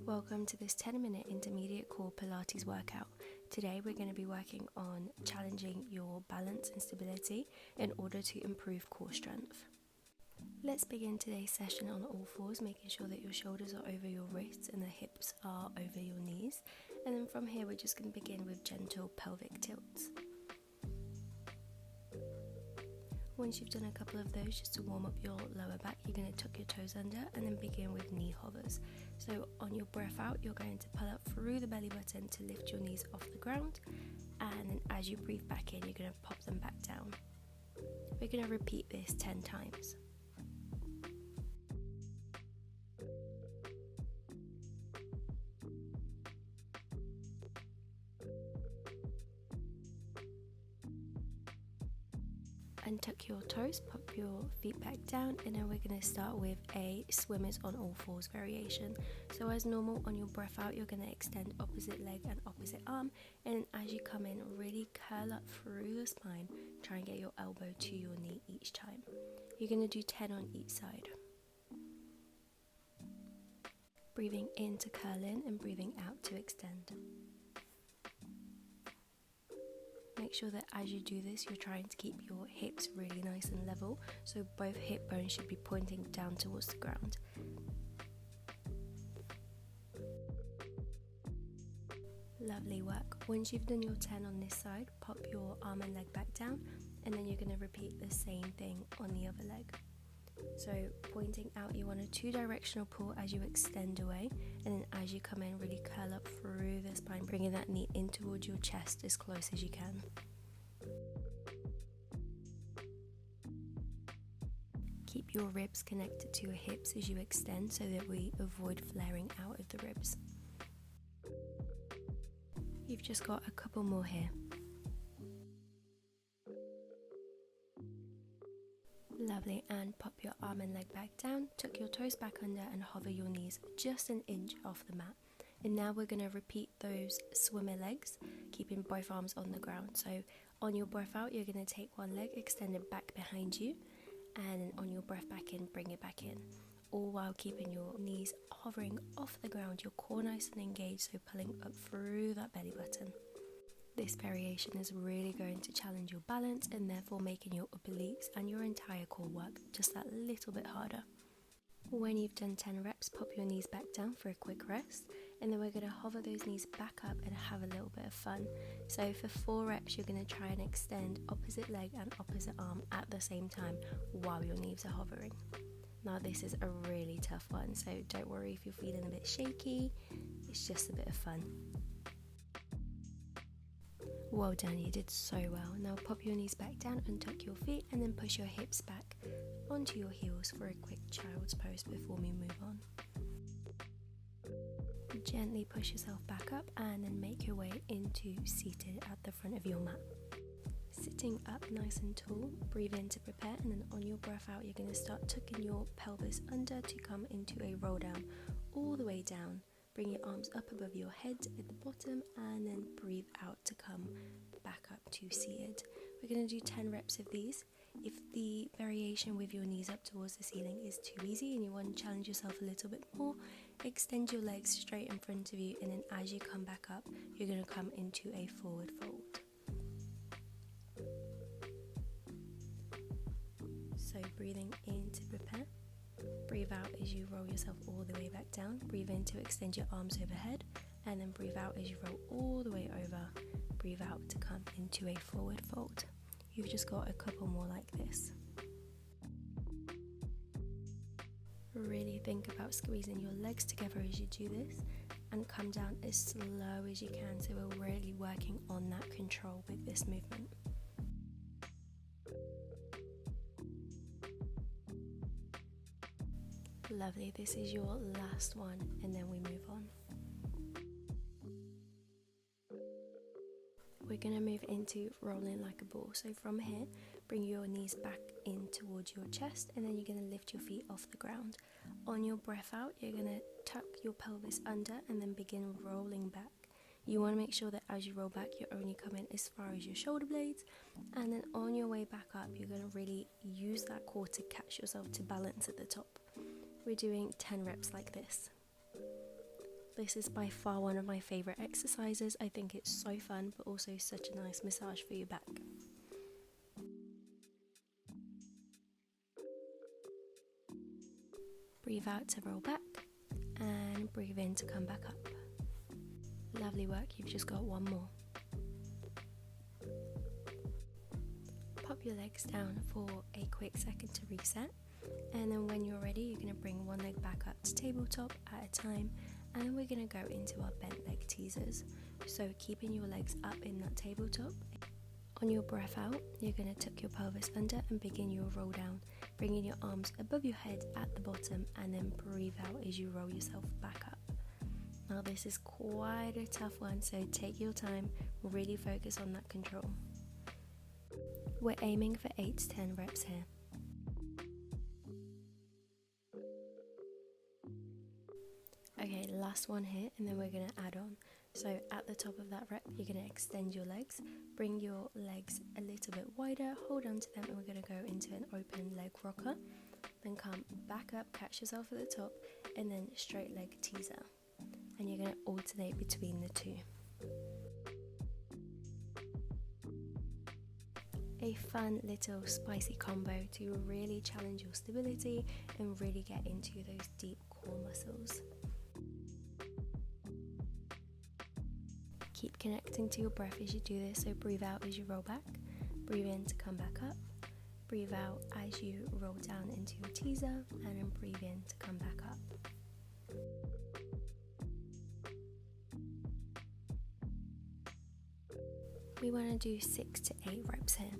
Welcome to this 10-minute intermediate core Pilates workout. Today we're going to be working on challenging your balance and stability in order to improve core strength. Let's begin today's session on all fours, making sure that your shoulders are over your wrists and the hips are over your knees. And then from here we're just going to begin with gentle pelvic tilts. Once you've done a couple of those, just to warm up your lower back, you're going to tuck your toes under and then begin with knee hovers. So on your breath out, you're going to pull up through the belly button to lift your knees off the ground, and then as you breathe back in, you're going to pop them back down. We're going to repeat this 10 times. Untuck your toes, pop your feet back down, and then we're going to start with a swimmers on all fours variation. So as normal, on your breath out, you're going to extend opposite leg and opposite arm, and as you come in, really curl up through the spine. Try and get your elbow to your knee each time. You're going to do 10 on each side. Breathing in to curl in and breathing out to extend. Make sure that as you do this, you're trying to keep your hips really nice and level, so both hip bones should be pointing down towards the ground. Lovely work. Once you've done your 10 on this side, pop your arm and leg back down, and then you're going to repeat the same thing on the other leg. So pointing out, you want a 2-directional pull as you extend away, and then as you come in, really curl up through the spine, bringing that knee in towards your chest as close as you can. Keep your ribs connected to your hips as you extend so that we avoid flaring out of the ribs. You've just got a couple more here. Lovely, and pop your arm and leg back down, tuck your toes back under and hover your knees just an inch off the mat. And now we're going to repeat those swimmer legs, keeping both arms on the ground. So on your breath out, you're going to take one leg, extend it back behind you, and then on your breath back in, bring it back in. All while keeping your knees hovering off the ground, your core nice and engaged, so pulling up through that belly button. This variation is really going to challenge your balance and therefore making your obliques and your entire core work just that little bit harder. When you've done 10 reps, pop your knees back down for a quick rest, and then we're going to hover those knees back up and have a little bit of fun. So for 4 reps, you're going to try and extend opposite leg and opposite arm at the same time while your knees are hovering. Now this is a really tough one, so don't worry if you're feeling a bit shaky, it's just a bit of fun. Well done, you did so well. Now pop your knees back down and tuck your feet, and then push your hips back onto your heels for a quick child's pose before we move on. Gently push yourself back up and then make your way into seated at the front of your mat. Sitting up nice and tall, breathe in to prepare, and then on your breath out, you're going to start tucking your pelvis under to come into a roll down all the way down. Bring your arms up above your head at the bottom, and then breathe out to come back up to seated. We're going to do 10 reps of these. If the variation with your knees up towards the ceiling is too easy and you want to challenge yourself a little bit more, extend your legs straight in front of you, and then as you come back up, you're going to come into a forward fold. So breathing in to prepare. Breathe out as you roll yourself all the way back down. Breathe in to extend your arms overhead, and then breathe out as you roll all the way over. Breathe out to come into a forward fold. You've just got a couple more like this. Really think about squeezing your legs together as you do this, and come down as slow as you can, so we're really working on that control with this movement. Lovely, this is your last one, and then we move on. We're going to move into rolling like a ball. So from here, bring your knees back in towards your chest, and then you're going to lift your feet off the ground. On your breath out, you're going to tuck your pelvis under and then begin rolling back. You want to make sure that as you roll back, you're only coming as far as your shoulder blades, and then on your way back up, you're going to really use that core to catch yourself to balance at the top. We're doing 10 reps like this. This is by far one of my favourite exercises. I think it's so fun, but also such a nice massage for your back. Breathe out to roll back and breathe in to come back up. Lovely work, you've just got one more. Pop your legs down for a quick second to reset, and then when you're ready you're going to bring one leg back up to tabletop at a time, and we're going to go into our bent leg teasers. So keeping your legs up in that tabletop. On your breath out, you're going to tuck your pelvis under and begin your roll down, bringing your arms above your head at the bottom, and then breathe out as you roll yourself back up. Now this is quite a tough one, so take your time, really focus on that control. We're aiming for 8 to 10 reps here. Okay, last one here, and then we're going to add on. So at the top of that rep, you're going to extend your legs, bring your legs a little bit wider, hold on to them, and we're going to go into an open leg rocker. Then come back up, catch yourself at the top, and then straight leg teaser. And you're going to alternate between the two. A fun little spicy combo to really challenge your stability and really get into those deep core muscles. Keep connecting to your breath as you do this, so breathe out as you roll back, breathe in to come back up, breathe out as you roll down into your teaser, and then breathe in to come back up. We want to do 6 to 8 reps here.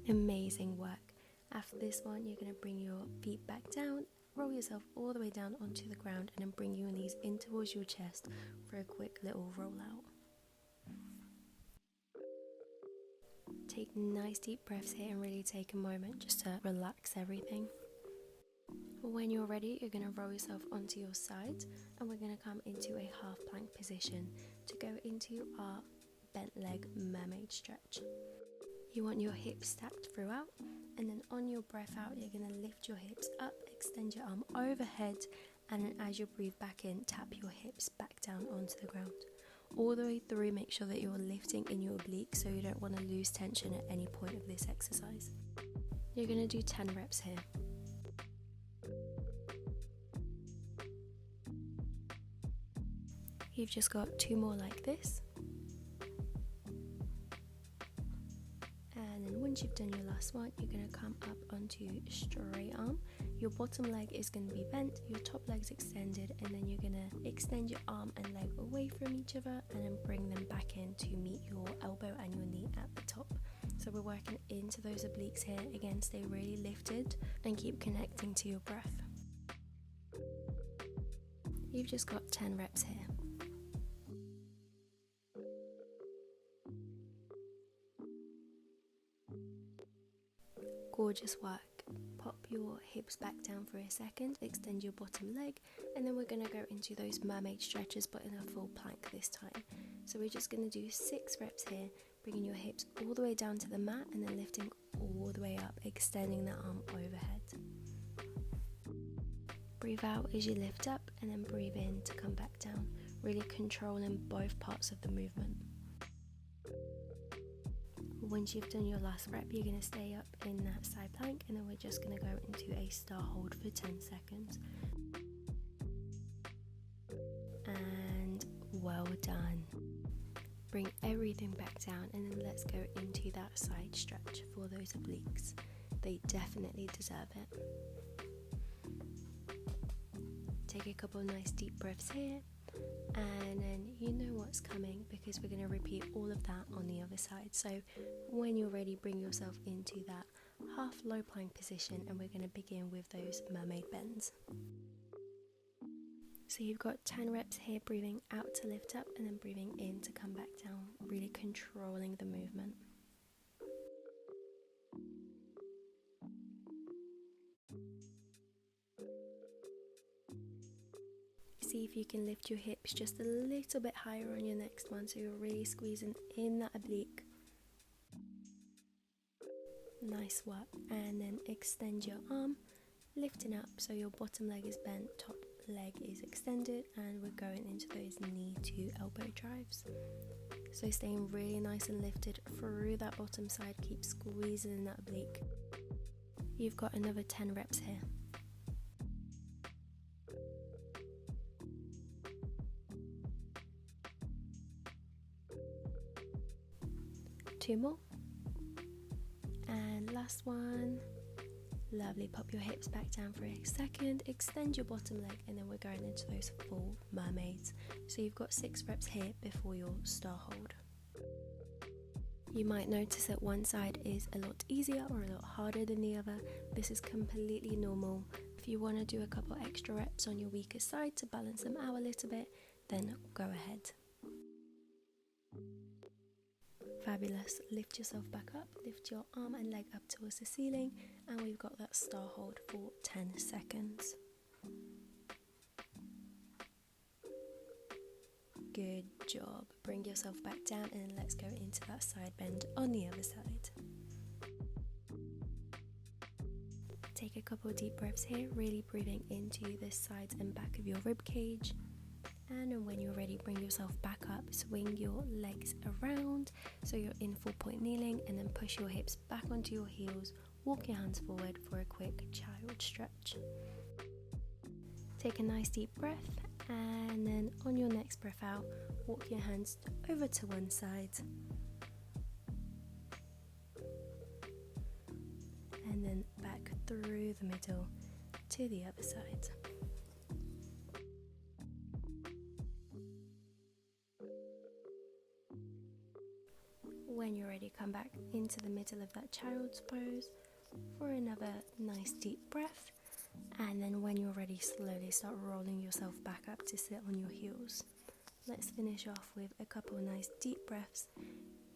Amazing work. After this one, you're going to bring your feet back down, roll yourself all the way down onto the ground, and then bring your knees in towards your chest for a quick little roll out. Take nice deep breaths here and really take a moment just to relax everything. When you're ready, you're going to roll yourself onto your sides, and we're going to come into a half plank position to go into our bent leg mermaid stretch. You want your hips stacked throughout, and then on your breath out, you're going to lift your hips up, extend your arm overhead, and then as you breathe back in, tap your hips back down onto the ground. All the way through, make sure that you're lifting in your obliques, so you don't want to lose tension at any point of this exercise. You're going to do 10 reps here. You've just got 2 more like this. And then once you've done your last one, you're going to come up onto straight arm. Your bottom leg is going to be bent, your top leg's extended, and then you're going to extend your arm and leg away from each other and then bring them back in to meet your elbow and your knee at the top. So we're working into those obliques here. Again, stay really lifted and keep connecting to your breath. You've just got 10 reps here. Gorgeous work. Pop your hips back down for a second, extend your bottom leg, and then we're going to go into those mermaid stretches but in a full plank this time. So we're just going to do 6 reps here, bringing your hips all the way down to the mat and then lifting all the way up, extending the arm overhead. Breathe out as you lift up, and then breathe in to come back down, really controlling both parts of the movement. Once you've done your last rep, you're going to stay up in that side plank, and then we're just going to go into a star hold for 10 seconds. And well done. Bring everything back down, and then let's go into that side stretch for those obliques. They definitely deserve it. Take a couple of nice deep breaths here, and then you know what's coming because we're going to repeat all of that on the other side. So when you're ready, bring yourself into that half low plank position, and we're going to begin with those mermaid bends. So you've got 10 reps here, breathing out to lift up and then breathing in to come back down, really controlling the movement. See if you can lift your hips just a little bit higher on your next one, so you're really squeezing in that oblique. Nice work. And then extend your arm, lifting up so your bottom leg is bent, top leg is extended, and we're going into those knee to elbow drives. So staying really nice and lifted through that bottom side, keep squeezing that oblique. You've got another 10 reps here. Two more. And last one. Lovely, pop your hips back down for a second, extend your bottom leg, and then we're going into those full mermaids. So you've got 6 reps here before your star hold. You might notice that one side is a lot easier or a lot harder than the other. This is completely normal. If you want to do a couple extra reps on your weaker side to balance them out a little bit, then go ahead. Fabulous. Lift yourself back up, lift your arm and leg up towards the ceiling, and we've got that star hold for 10 seconds. Good job. Bring yourself back down and then let's go into that side bend on the other side. Take a couple of deep breaths here, really breathing into the sides and back of your rib cage. And when you're ready, bring yourself back up, swing your legs around so you're in full point kneeling, and then push your hips back onto your heels, walk your hands forward for a quick child stretch. Take a nice deep breath, and then on your next breath out, walk your hands over to one side and then back through the middle to the other side. When you're ready, come back into the middle of that child's pose for another nice deep breath, and then when you're ready, slowly start rolling yourself back up to sit on your heels. Let's finish off with a couple of nice deep breaths.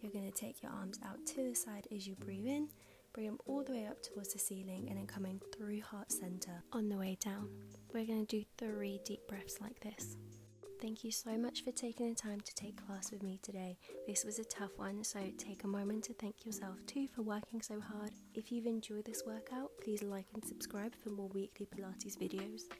You're going to take your arms out to the side as you breathe in, bring them all the way up towards the ceiling, and then coming through heart center on the way down. We're going to do 3 deep breaths like this. Thank you so much for taking the time to take class with me today. This was a tough one, so take a moment to thank yourself too for working so hard. If you've enjoyed this workout, please like and subscribe for more weekly Pilates videos.